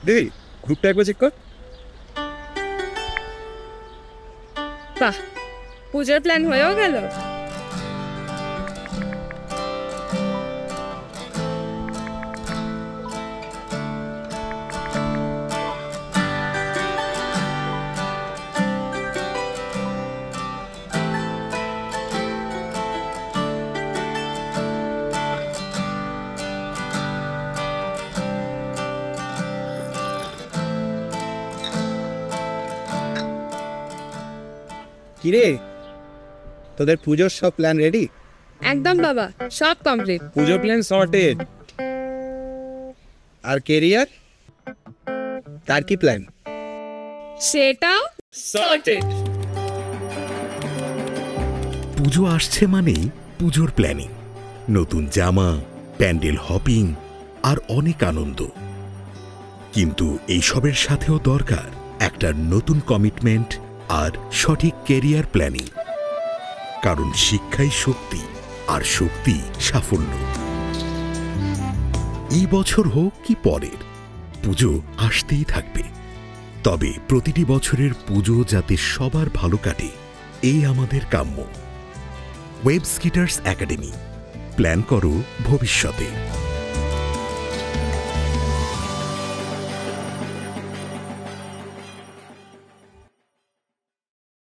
দিদি গ্রুপটা একবার চেক কর। বাহ, পূজার প্ল্যান হয়েও গেল। কিরে, তোদের পুজোর সব প্ল্যান রেডি? একদম বাবা, সব কমপ্লিট। পুজো প্ল্যান সর্টেড। আর কেরিয়ার, তার কি প্ল্যান? সেটাও সর্টেড। পুজো আসছে মানেই পুজোর প্ল্যানিং, নতুন জামা, প্যান্ডেল হপিং আর অনেক আনন্দ। কিন্তু এইসবের সাথেও দরকার একটা নতুন কমিটমেন্ট আর সঠিক ক্যারিয়ার প্ল্যানিং। কারণ শিক্ষাই শক্তি, আর শক্তি সাফল্য। এই বছর হোক কি পরের, পুজো আসতেই থাকবে। তবে প্রতিটি বছরের পুজো যাতে সবার ভালো কাটে, এই আমাদের কাম্য। ওয়েব স্কিটার্স একাডেমি, প্ল্যান করো ভবিষ্যতে।